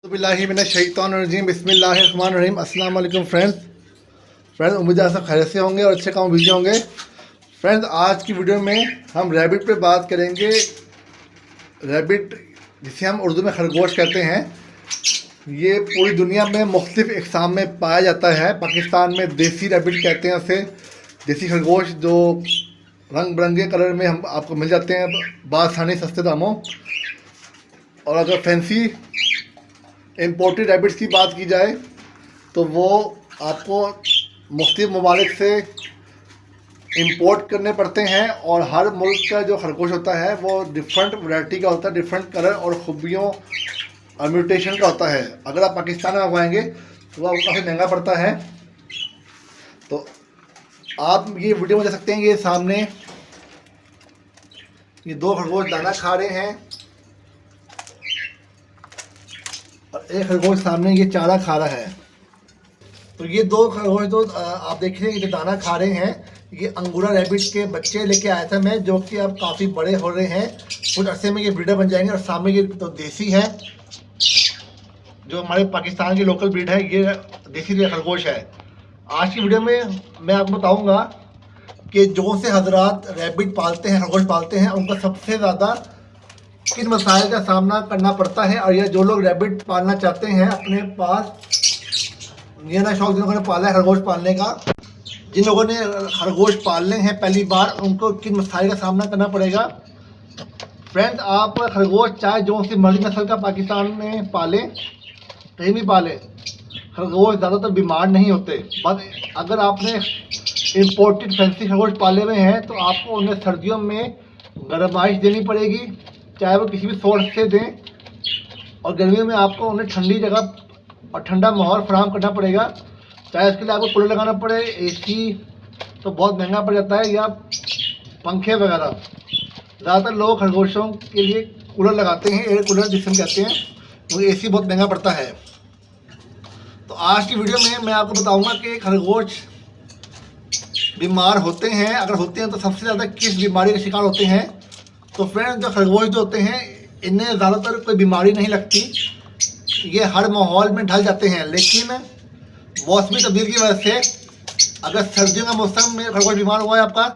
बिस्मिल्लाहिर्रहमानिर्रहीम बिस्मिल्लाहिर्रहमानिर्रहीम अस्सलाम वालेकुम फ्रेंड्स, उम्मीद है सब खैरियत से होंगे और अच्छे काम बिजी होंगे। फ्रेंड्स, आज की वीडियो में हम रैबिट पे बात करेंगे। रैबिट जिसे हम उर्दू में खरगोश कहते हैं, ये पूरी दुनिया में मुख्तलिफ इक़साम में पाया जाता है। पाकिस्तान में देसी रैबिट कहते हैं उसे, देसी खरगोश, जो रंग बिरंगे कलर में हम आपको मिल जाते हैं बासानी सस्ते दामों। और अगर फैंसी इम्पोर्टेड रैबिट्स की बात की जाए तो वो आपको मुख्तलिफ ममालिक से इंपोर्ट करने पड़ते हैं, और हर मुल्क का जो खरगोश होता है वो डिफरेंट वैरायटी का होता है, डिफरेंट कलर और खूबियों और म्यूटेशन का होता है। अगर आप पाकिस्तान में मंगवाएंगे तो वो काफ़ी महंगा पड़ता है। तो आप ये वीडियो में देख सकते हैं, ये सामने ये दो खरगोश दाना खा रहे हैं और एक खरगोश सामने ये चारा खा रहा है। तो ये दो खरगोश जो आप देख रहे हैं, ये दाना खा रहे हैं, ये अंगूरा रैबिट के बच्चे लेके आया था मैं, जो कि अब काफ़ी बड़े हो रहे हैं। कुछ अरसे में ये ब्रीडर बन जाएंगे। और सामने ये तो देसी है, जो हमारे पाकिस्तान की लोकल ब्रीड है, ये देसी खरगोश है। आज की वीडियो में मैं आपको बताऊँगा कि जो से हजरात रैबिट पालते हैं, खरगोश पालते हैं, उनका सबसे ज़्यादा किन मसाइल का सामना करना पड़ता है। और यह जो लोग रैबिट पालना चाहते हैं अपने पास, ये ना शौक जिन लोगों ने पाला है खरगोश पालने का, जिन लोगों ने खरगोश पालने हैं पहली बार, उनको किन मसाइल का सामना करना पड़ेगा। फ्रेंड्स, आप खरगोश चाहे जो सी मर्जी नस्ल का पाकिस्तान में पालें, कहीं भी पालें, खरगोश ज़्यादातर बीमार नहीं होते। बस अगर आपने इम्पोर्टेड फैंसी खरगोश पाले हुए हैं तो आपको उन्हें सर्दियों में गर्माइश देनी पड़ेगी, चाहे वो किसी भी सोर्स से दें। और गर्मियों में आपको उन्हें ठंडी जगह और ठंडा माहौल फराहम करना पड़ेगा, चाहे इसके लिए आपको कूलर लगाना पड़े, एसी तो बहुत महंगा पड़ जाता है, या पंखे वगैरह। ज़्यादातर लोग खरगोशों के लिए कूलर लगाते हैं, एयर कूलर जिसे हम कहते हैं, वो एसी बहुत महंगा पड़ता है। तो आज की वीडियो में मैं आपको बताऊंगा कि खरगोश बीमार होते हैं, अगर होते हैं तो सबसे ज़्यादा किस बीमारी का शिकार होते हैं। तो फ्रेंड्स, जो खरगोश जो होते हैं, इन्हें ज़्यादातर कोई बीमारी नहीं लगती, ये हर माहौल में ढल जाते हैं। लेकिन मौसमी तब्दीली की वजह से अगर सर्दियों का मौसम में खरगोश बीमार हुआ है आपका,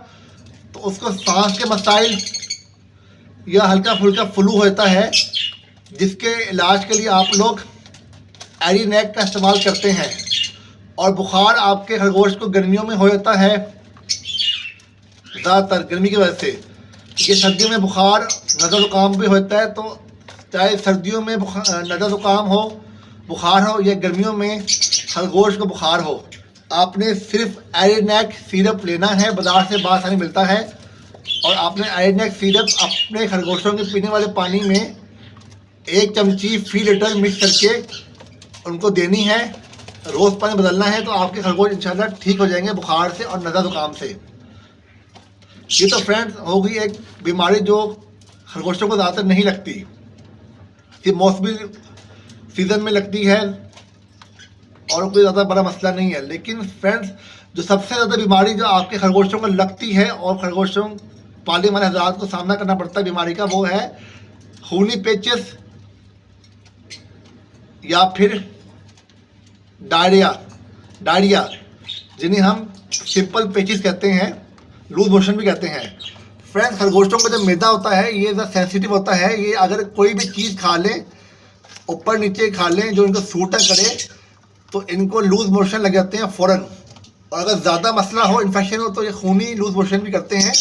तो उसको सांस के मसाइल या हल्का फुल्का फ्लू होता है, जिसके इलाज के लिए आप लोग एरीनेक का इस्तेमाल करते हैं। और बुखार आपके खरगोश को गर्मियों में हो जाता है, ज़्यादातर गर्मी की वजह से। ये सर्दियों में बुखार, नज़र ज़ुकाम भी होता है। तो चाहे सर्दियों में नज़र ज़ुकाम हो, बुखार हो, या गर्मियों में खरगोश को बुखार हो, आपने सिर्फ एरीनेक सिरप लेना है, बाज़ार से बासानी मिलता है। और आपने एरीनेक सिरप अपने खरगोशों के पीने वाले पानी में 1 चमची फी लीटर मिक्स करके उनको देनी है। रोज़ पानी बदलना है, तो आपके खरगोश इंशाल्लाह ठीक हो जाएंगे बुखार से और नज़र ज़ुकाम से। ये तो फ्रेंड्स हो गई एक बीमारी जो खरगोशों को ज़्यादातर नहीं लगती, ये मौसमी सीज़न में लगती है और कोई ज़्यादा बड़ा मसला नहीं है। लेकिन फ्रेंड्स, जो सबसे ज़्यादा बीमारी जो आपके खरगोशों को लगती है और खरगोशों पालने वाले हज़रात को सामना करना पड़ता है बीमारी का, वो है खूनी पेचिस या फिर डायरिया, जिन्हें हम सिंपल पेचिस कहते हैं, लूज मोशन भी कहते हैं। फ्रेंड्स, खरगोशों का जो मैदा होता है ये ज़्यादा सेंसिटिव होता है। ये अगर कोई भी चीज़ खा लें, ऊपर नीचे खा लें, जो इनको सूट करे, तो इनको लूज मोशन लग जाते हैं फ़ौरन। और अगर ज़्यादा मसला हो, इन्फेक्शन हो, तो ये खूनी लूज मोशन भी करते हैं।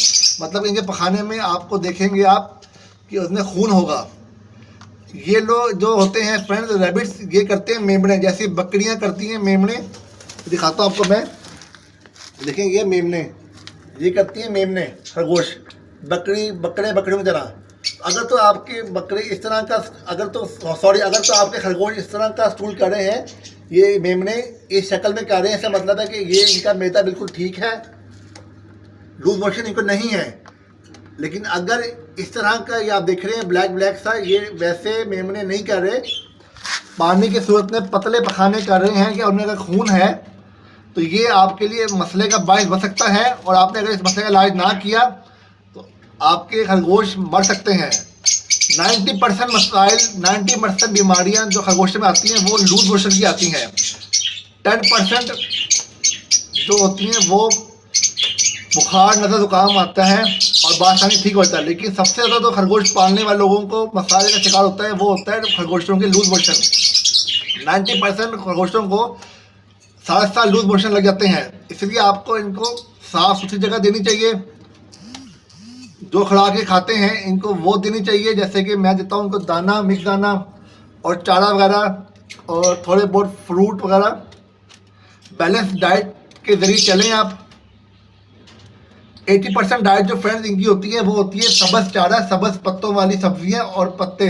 मतलब इनके पखाने में आपको देखेंगे आप कि उसमें खून होगा। ये लोग जो होते हैं फ्रेंड्स, रैबिट्स, ये करते हैं मेमने, जैसे बकरियाँ करती हैं मेमने। दिखाता हूँ आपको मैं, देखें ये मेमने, ये करती है मेमने खरगोश, बकरियों की तरह। अगर तो आपके बकरे इस तरह का, अगर तो आपके खरगोश इस तरह का स्टूल कर रहे हैं, ये मेमने इस शक्ल में कर रहे हैं, इसका मतलब है कि ये इनका मैदा बिल्कुल ठीक है, लूज मोशन इनको नहीं है। लेकिन अगर इस तरह का ये आप देख रहे हैं ब्लैक सा, ये वैसे मेमने नहीं कर रहे, पानी की सूरत में पतले पखाने कर रहे हैं, या उनमें अगर खून है, तो ये आपके लिए मसले का बायस बन सकता है। और आपने अगर इस मसले का इलाज ना किया तो आपके खरगोश मर सकते हैं। 90% मसाइल, 90% बीमारियां जो खरगोशों में आती हैं वो लूज मोशन की आती हैं। 10% जो होती हैं वो बुखार, नज़र, जुकाम आता है और बासानी ठीक होता है। लेकिन सबसे ज़्यादा तो खरगोश पालने वाले लोगों को मसाले का शिकार होता है, वो होता है खरगोशों के लूज मोशन। 90% खरगोशों को साथ साथ लूज मोशन लग जाते हैं। इसलिए आपको इनको साफ सुथरी जगह देनी चाहिए। जो खुराकें खाते हैं इनको वो देनी चाहिए, जैसे कि मैं देता हूँ इनको दाना, मिक्स दाना और चारा वगैरह और थोड़े बहुत फ्रूट वगैरह। बैलेंस डाइट के ज़रिए चलें आप। 80% डाइट जो फ्रेंड्स इनकी होती है वो होती है सब्ज़ चारा, सब्ज़ पत्तों वाली सब्जियां और पत्ते।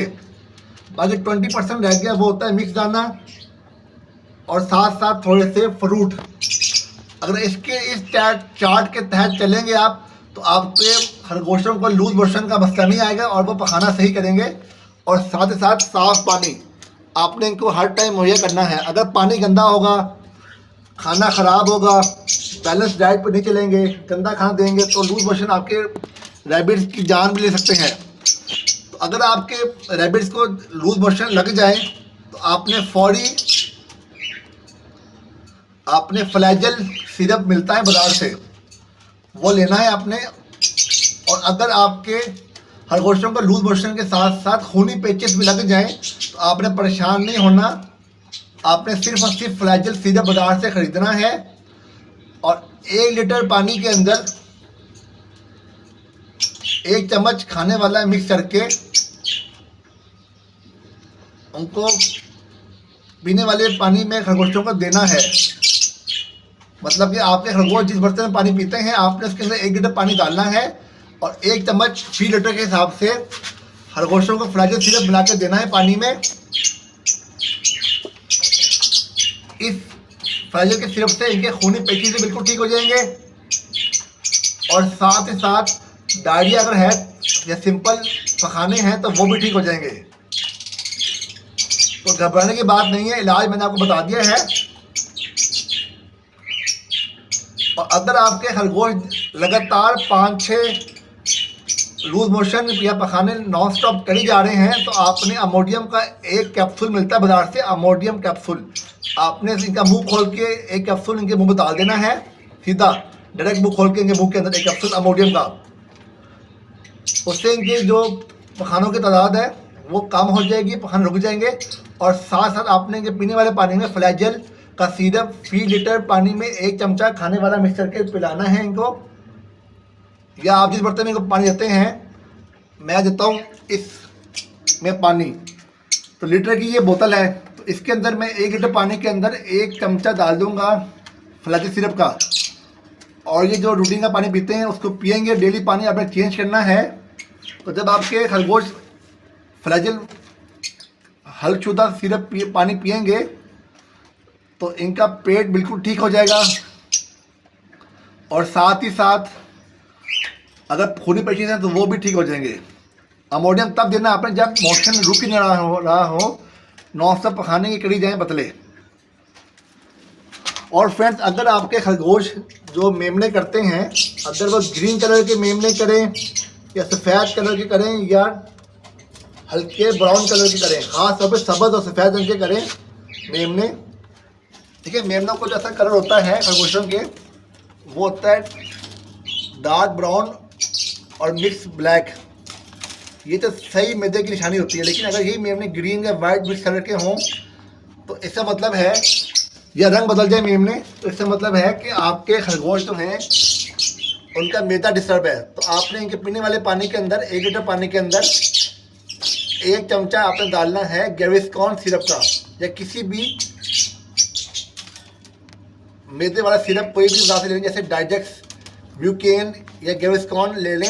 बाकी 20% रह गया वो होता है मिक्स दाना और साथ साथ थोड़े से फ्रूट। अगर इसके इस चार्ट के तहत चलेंगे आप तो आपके खरगोशों को लूज मोशन का मसला नहीं आएगा और वो पखाना सही करेंगे। और साथ ही साथ साफ पानी आपने इनको हर टाइम मुहैया करना है। अगर पानी गंदा होगा, खाना ख़राब होगा, बैलेंस डाइट पर नहीं चलेंगे, गंदा खाना देंगे तो लूज मोशन आपके रैबिट्स की जान भी ले सकते हैं। तो अगर आपके रैबिट्स को लूज मोशन लग जाए तो आपने फ्लैजल सिरप मिलता है बाज़ार से, वो लेना है आपने। और अगर आपके खरगोशों को लूज मोशन के साथ साथ खूनी पेचिश भी लग जाएं तो आपने परेशान नहीं होना। आपने सिर्फ और सिर्फ फ्लैजल सिरप बाज़ार से ख़रीदना है और 1 लीटर पानी के अंदर 1 चम्मच खाने वाला मिक्स करके उनको पीने वाले पानी में खरगोशों को देना है। मतलब कि आपके खरगोश जिस बर्तन में पानी पीते हैं आपने उसके अंदर 1 लीटर पानी डालना है और 1 चम्मच 3 लीटर के हिसाब से खरगोशों को फ्लैजल सिरप मिला के देना है पानी में। इस फ्लैजल के सिरप से इनके खूनी पेशी से बिल्कुल ठीक हो जाएंगे और साथ ही साथ डायरिया अगर है या सिंपल पखाने हैं तो वो भी ठीक हो जाएंगे। तो घबराने की बात नहीं है, इलाज मैंने आपको बता दिया है। और अगर आपके खरगोश लगातार 5-6 लूज मोशन या पखाने नॉन स्टॉप करी जा रहे हैं तो आपने अमोडियम का एक कैप्सूल मिलता है बाजार से, अमोडियम कैप्सूल। आपने इनका मुंह खोल के एक कैप्सूल इनके मुंह में डाल देना है, सीधा डायरेक्ट मुंह खोल के इनके मुंह के अंदर एक कैप्सूल अमोडियम का। उससे इनके जो पखानों की तादाद है वो कम हो जाएगी, पखाने रुक जाएंगे। और साथ साथ आपने इनके पीने वाले पानी में फ्लैजल का सिरप 3 लीटर पानी में 1 चमचा खाने वाला मिक्स करके पिलाना है इनको। या आप जिस बर्तन में इनको पानी देते हैं, मैं देता हूँ इसमें पानी, तो लीटर की ये बोतल है तो इसके अंदर मैं 1 लीटर पानी के अंदर 1 चमचा डाल दूँगा फ्लैजल सिरप का। और ये जो रूटीन का पानी पीते हैं उसको पिएंगे, डेली पानी आपने चेंज करना है। तो जब आपके खरगोश फ्लैजल हल्दशुदा सिरप पानी पिएंगे तो इनका पेट बिल्कुल ठीक हो जाएगा। और साथ ही साथ अगर खूनी पेशी हैं तो वो भी ठीक हो जाएंगे। अमोडियम तब देना आपने जब मोशन रुक ही नहीं रहा हो, नॉन स्टॉप पखाने की करी जाए पतले। और फ्रेंड्स अगर आपके खरगोश जो मेमने करते हैं, अगर वो ग्रीन कलर के मेमने करें या सफ़ेद कलर के करें या हल्के ब्राउन कलर के करें, ख़ास तौर पर सब्ज़ और सफ़ेद रंग के करें मेमने। ठीक है, मेमनों को जैसा कलर होता है खरगोशों के वो होता है डार्क ब्राउन और मिक्स ब्लैक। ये तो सही मैदे की निशानी होती है। लेकिन अगर यही मेमने ग्रीन या वाइट मिक्स कलर के हों तो इसका मतलब है, या रंग बदल जाए मेमने तो इसका मतलब है कि आपके खरगोश जो हैं उनका मैदा डिस्टर्ब है। तो आपने इनके पीने वाले पानी के अंदर 1 लीटर पानी के अंदर 1 चमचा आपने डालना है गैविस्कॉन सिरप का, या किसी भी मैदे वाला सिरप कोई भी बाजार से ले लें, जैसे डाइजेक्स, म्यूकेन या गैविस्कॉन ले लें।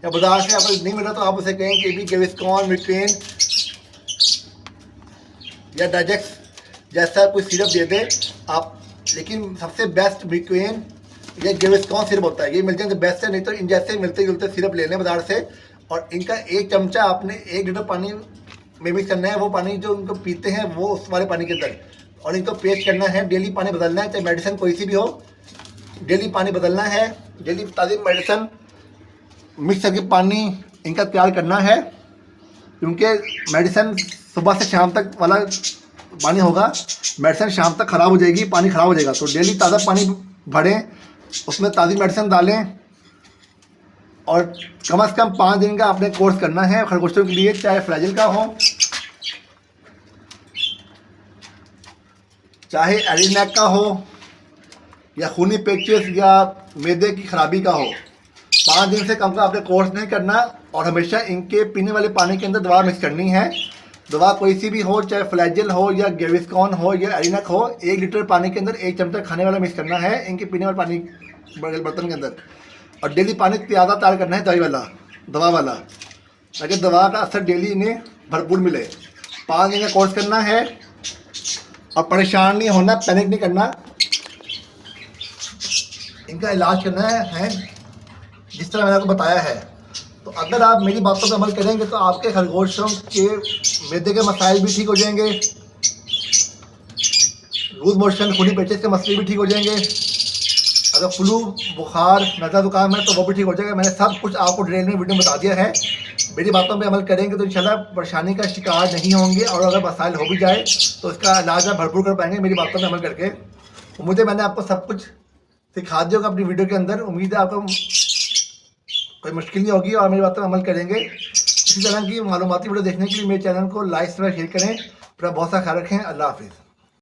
या बाजार से आपको नहीं मिला तो आप उसे कहें कि भी गैविस्कॉन, म्यूकेन या डाइजेक्स जैसा कोई सिरप दे दे आप। लेकिन सबसे बेस्ट म्यूकेन या गैविस्कॉन सिरप होता है, ये मिल जाए तो बेस्ट है। नहीं तो इन जैसे मिलते जुलते सिरप ले लें बाजार से और इनका 1 चमचा आपने 1 लीटर पानी में मिक्स करना है। वो पानी जो इनको पीते हैं वो उस वाले पानी के अंदर, और इनको पेस्ट करना है। डेली पानी बदलना है, चाहे मेडिसिन कोई सी भी हो, डेली पानी बदलना है। डेली ताज़ी मेडिसिन मिक्स करके पानी इनका तैयार करना है, क्योंकि मेडिसिन सुबह से शाम तक वाला पानी होगा, मेडिसिन शाम तक ख़राब हो जाएगी, पानी ख़राब हो जाएगा। तो डेली ताज़ा पानी भरें, उसमें ताज़ी मेडिसिन डालें और कम से कम 5 दिन का आपने कोर्स करना है खरगोशों के लिए, चाहे फ्लैजिल का हो, चाहे एरिनेक का हो, या खूनी पेचिस या मैदे की खराबी का हो। 5 दिन से कम का आपने कोर्स नहीं करना और हमेशा इनके पीने वाले पानी के अंदर दवा मिक्स करनी है। दवा कोई सी भी हो, चाहे फ्लैजिल हो या गेविस्कॉन हो या एरिनेक हो, 1 लीटर पानी के अंदर 1 चमचा खाने वाला मिक्स करना है इनके पीने वाले पानी बर्तन के अंदर। और डेली पानी ज़्यादा तैयार करना है दवा वाला, ताकि दवा का असर डेली इन्हें भरपूर मिले। 5 दिन का कोर्स करना है और परेशान नहीं होना, पैनिक नहीं करना। इनका इलाज करना है जिस तरह मैंने आपको बताया है। तो अगर आप मेरी बातों पर अमल करेंगे तो आपके खरगोशों के मैदे के मसाइल भी ठीक हो जाएंगे, लूज मोशन खूनी पेचिस के मसले भी ठीक हो जाएंगे, अगर फ्लू बुखार नज़ला ज़ुकाम है तो वो भी ठीक हो जाएगा। मैंने सब कुछ आपको डिटेल में वीडियो में बता दिया है। मेरी बातों पे अमल करेंगे तो इंशाल्लाह परेशानी का शिकार नहीं होंगे, और अगर मसाइल हो भी जाए तो इसका इलाज आप भरपूर कर पाएंगे मेरी बातों पे अमल करके। उम्मीद है मैंने आपको सब कुछ सिखा दिया होगा अपनी वीडियो के अंदर। उम्मीद है आपको कोई मुश्किल नहीं होगी और मेरी बातों पर अमल करेंगे। इसी तरह की मालूमाती वीडियो देखने के लिए मेरे चैनल को लाइक शेयर करें। अपना बहुत सा ख्याल रखें। अल्लाह हाफिज़।